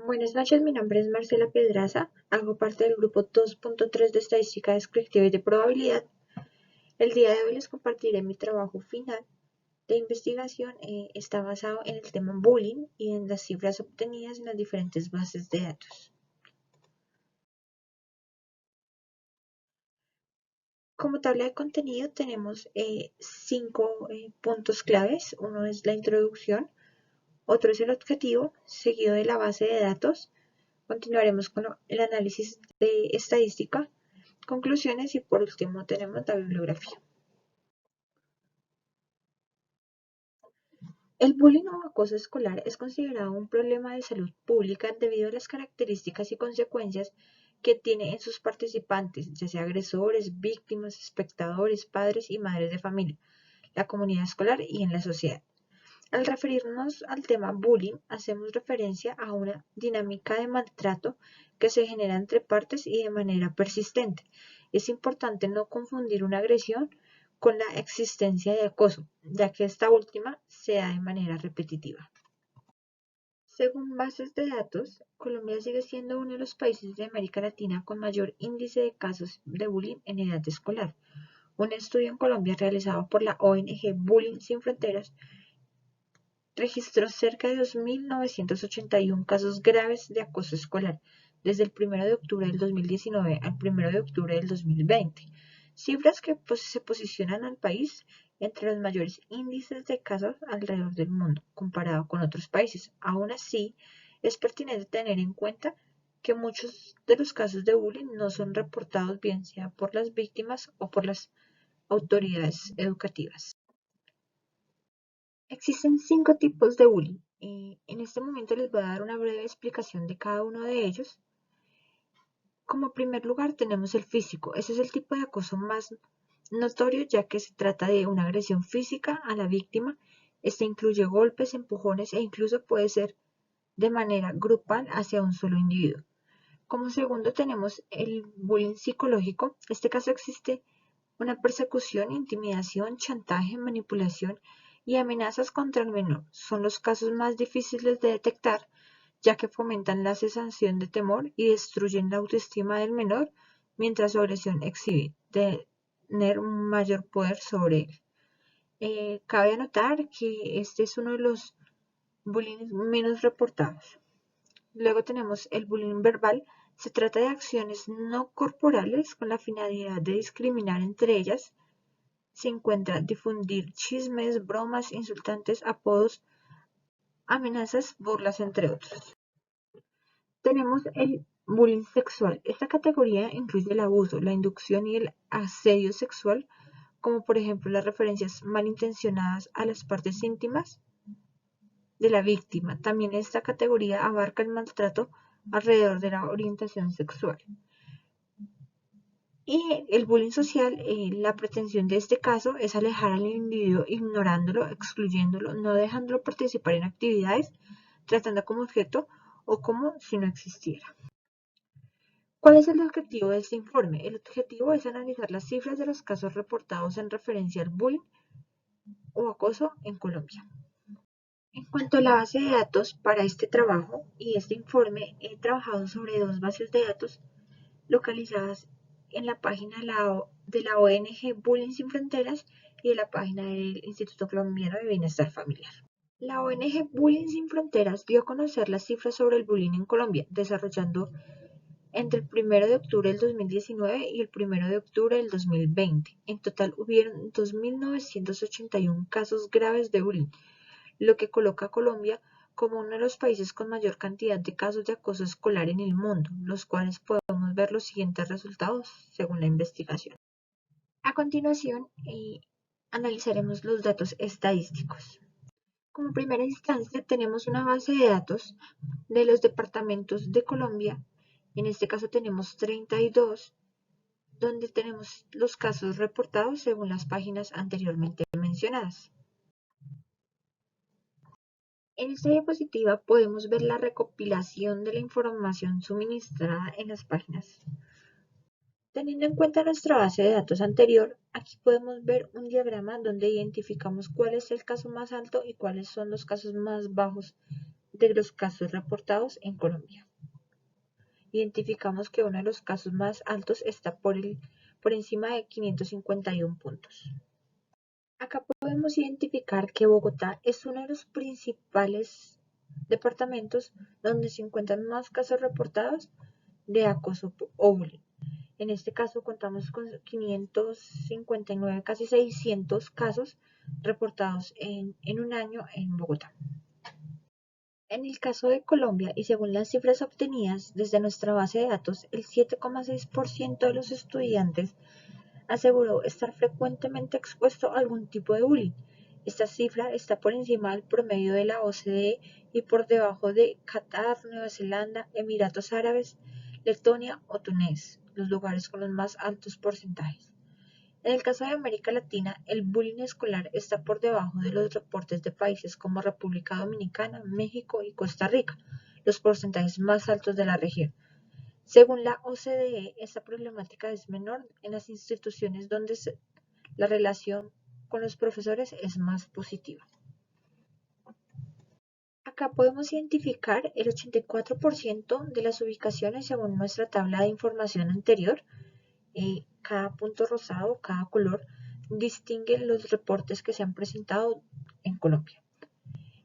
Buenas noches, mi nombre es Marcela Pedraza, hago parte del grupo 2.3 de Estadística Descriptiva y de Probabilidad. El día de hoy les compartiré mi trabajo final de investigación. Está basado en el tema bullying y en las cifras obtenidas en las diferentes bases de datos. Como tabla de contenido tenemos 5 puntos claves. Uno es la introducción, otro es el objetivo, seguido de la base de datos. Continuaremos con el análisis de estadística, conclusiones y por último tenemos la bibliografía. El bullying o acoso escolar es considerado un problema de salud pública debido a las características y consecuencias que tiene en sus participantes, ya sea agresores, víctimas, espectadores, padres y madres de familia, la comunidad escolar y en la sociedad. Al referirnos al tema bullying, hacemos referencia a una dinámica de maltrato que se genera entre partes y de manera persistente. Es importante no confundir una agresión con la existencia de acoso, ya que esta última se da de manera repetitiva. Según bases de datos, Colombia sigue siendo uno de los países de América Latina con mayor índice de casos de bullying en edad escolar. Un estudio en Colombia realizado por la ONG Bullying Sin Fronteras registró cerca de 2.981 casos graves de acoso escolar desde el 1 de octubre del 2019 al 1 de octubre del 2020, cifras que se posicionan al país entre los mayores índices de casos alrededor del mundo, comparado con otros países. Aún así, es pertinente tener en cuenta que muchos de los casos de bullying no son reportados bien sea por las víctimas o por las autoridades educativas. Existen 5 tipos de bullying. En este momento les voy a dar una breve explicación de cada uno de ellos. Como primer lugar tenemos el físico. Ese es el tipo de acoso más notorio, ya que se trata de una agresión física a la víctima. Este incluye golpes, empujones e incluso puede ser de manera grupal hacia un solo individuo. Como segundo tenemos el bullying psicológico. En este caso existe una persecución, intimidación, chantaje, manipulación y amenazas contra el menor. Son los casos más difíciles de detectar, ya que fomentan la sensación de temor y destruyen la autoestima del menor, mientras su agresión exhibe tener un mayor poder sobre él. Cabe anotar que este es uno de los bullying menos reportados. Luego tenemos el bullying verbal. Se trata de acciones no corporales con la finalidad de discriminar entre ellas. Se encuentra difundir chismes, bromas, insultantes, apodos, amenazas, burlas, entre otros. Tenemos el bullying sexual. Esta categoría incluye el abuso, la inducción y el asedio sexual, como por ejemplo las referencias malintencionadas a las partes íntimas de la víctima. También esta categoría abarca el maltrato alrededor de la orientación sexual. Y el bullying social, la pretensión de este caso es alejar al individuo ignorándolo, excluyéndolo, no dejándolo participar en actividades, tratando como objeto o como si no existiera. ¿Cuál es el objetivo de este informe? El objetivo es analizar las cifras de los casos reportados en referencia al bullying o acoso en Colombia. En cuanto a la base de datos para este trabajo y este informe, he trabajado sobre 2 bases de datos localizadas en la página de la ONG Bullying Sin Fronteras y de la página del Instituto Colombiano de Bienestar Familiar. La ONG Bullying Sin Fronteras dio a conocer las cifras sobre el bullying en Colombia, desarrollando entre el 1 de octubre del 2019 y el 1 de octubre del 2020. En total hubieron 2.981 casos graves de bullying, lo que coloca a Colombia como uno de los países con mayor cantidad de casos de acoso escolar en el mundo, los cuales podemos ver los siguientes resultados según la investigación. A continuación, analizaremos los datos estadísticos. Como primera instancia, tenemos una base de datos de los departamentos de Colombia. En este caso tenemos 32, donde tenemos los casos reportados según las páginas anteriormente mencionadas. En esta diapositiva podemos ver la recopilación de la información suministrada en las páginas. Teniendo en cuenta nuestra base de datos anterior, aquí podemos ver un diagrama donde identificamos cuál es el caso más alto y cuáles son los casos más bajos de los casos reportados en Colombia. Identificamos que uno de los casos más altos está por encima de 551 puntos. Acá podemos identificar que Bogotá es uno de los principales departamentos donde se encuentran más casos reportados de acoso o bullying. En este caso contamos con 559, casi 600 casos reportados en un año en Bogotá. En el caso de Colombia, y según las cifras obtenidas desde nuestra base de datos, el 7,6% de los estudiantes aseguró estar frecuentemente expuesto a algún tipo de bullying. Esta cifra está por encima del promedio de la OCDE y por debajo de Qatar, Nueva Zelanda, Emiratos Árabes, Letonia o Túnez, los lugares con los más altos porcentajes. En el caso de América Latina, el bullying escolar está por debajo de los reportes de países como República Dominicana, México y Costa Rica, los porcentajes más altos de la región. Según la OCDE, esta problemática es menor en las instituciones donde la relación con los profesores es más positiva. Acá podemos identificar el 84% de las ubicaciones según nuestra tabla de información anterior. Cada punto rosado, cada color, distingue los reportes que se han presentado en Colombia.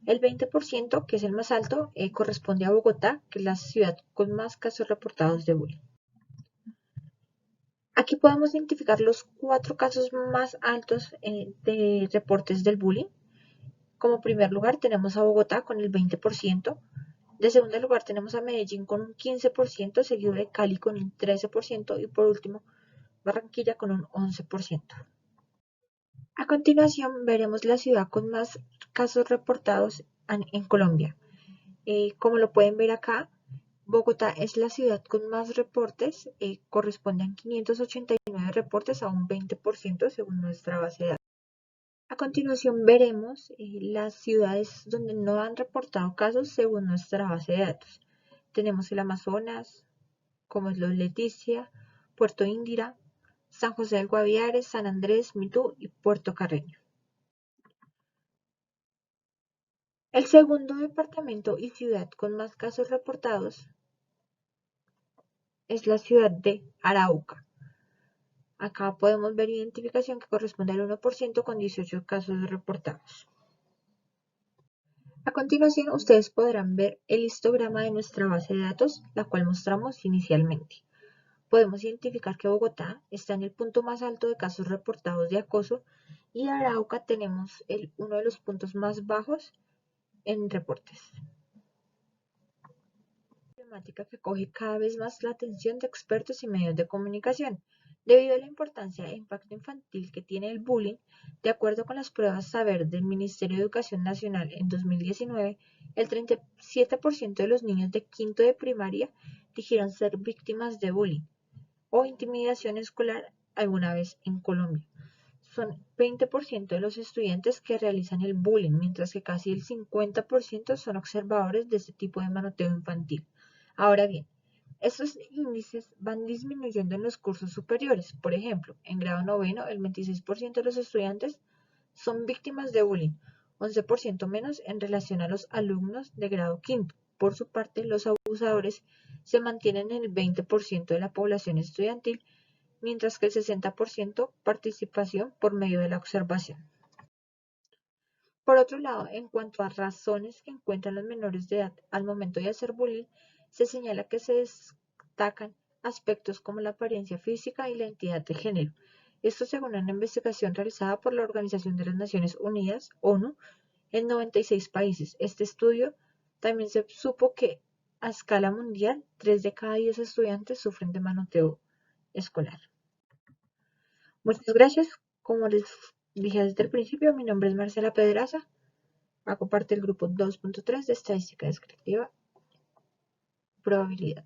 El 20%, que es el más alto, corresponde a Bogotá, que es la ciudad con más casos reportados de bullying. Aquí podemos identificar los 4 casos más altos de reportes del bullying. Como primer lugar tenemos a Bogotá con el 20%. De segundo lugar tenemos a Medellín con un 15%, seguido de Cali con un 13% y por último Barranquilla con un 11%. A continuación veremos la ciudad con más casos reportados en Colombia. Como lo pueden ver acá, Bogotá es la ciudad con más reportes, corresponden 589 reportes a un 20% según nuestra base de datos. A continuación veremos las ciudades donde no han reportado casos según nuestra base de datos. Tenemos el Amazonas, como es Los Leticia, Puerto Indira, San José del Guaviare, San Andrés, Mitú y Puerto Carreño. El segundo departamento y ciudad con más casos reportados es la ciudad de Arauca. Acá podemos ver identificación que corresponde al 1% con 18 casos reportados. A continuación, ustedes podrán ver el histograma de nuestra base de datos, la cual mostramos inicialmente. Podemos identificar que Bogotá está en el punto más alto de casos reportados de acoso y Arauca tenemos uno de los puntos más bajos en reportes. Problemática que coge cada vez más la atención de expertos y medios de comunicación, debido a la importancia e impacto infantil que tiene el bullying. De acuerdo con las pruebas Saber del Ministerio de Educación Nacional en 2019, el 37% de los niños de quinto de primaria dijeron ser víctimas de bullying o intimidación escolar alguna vez en Colombia. Son 20% de los estudiantes que realizan el bullying, mientras que casi el 50% son observadores de este tipo de manoteo infantil. Ahora bien, estos índices van disminuyendo en los cursos superiores. Por ejemplo, en grado noveno, el 26% de los estudiantes son víctimas de bullying, 11% menos en relación a los alumnos de grado quinto. Por su parte, los abusadores se mantienen en el 20% de la población estudiantil, mientras que el 60% participación por medio de la observación. Por otro lado, en cuanto a razones que encuentran los menores de edad al momento de hacer bullying, se señala que se destacan aspectos como la apariencia física y la identidad de género. Esto según una investigación realizada por la Organización de las Naciones Unidas, ONU, en 96 países. Este estudio también se supo que a escala mundial, 3 de cada 10 estudiantes sufren de manoteo escolar. Muchas gracias. Como les dije desde el principio, mi nombre es Marcela Pedraza. Hago parte del grupo 2.3 de Estadística Descriptiva Probabilidad.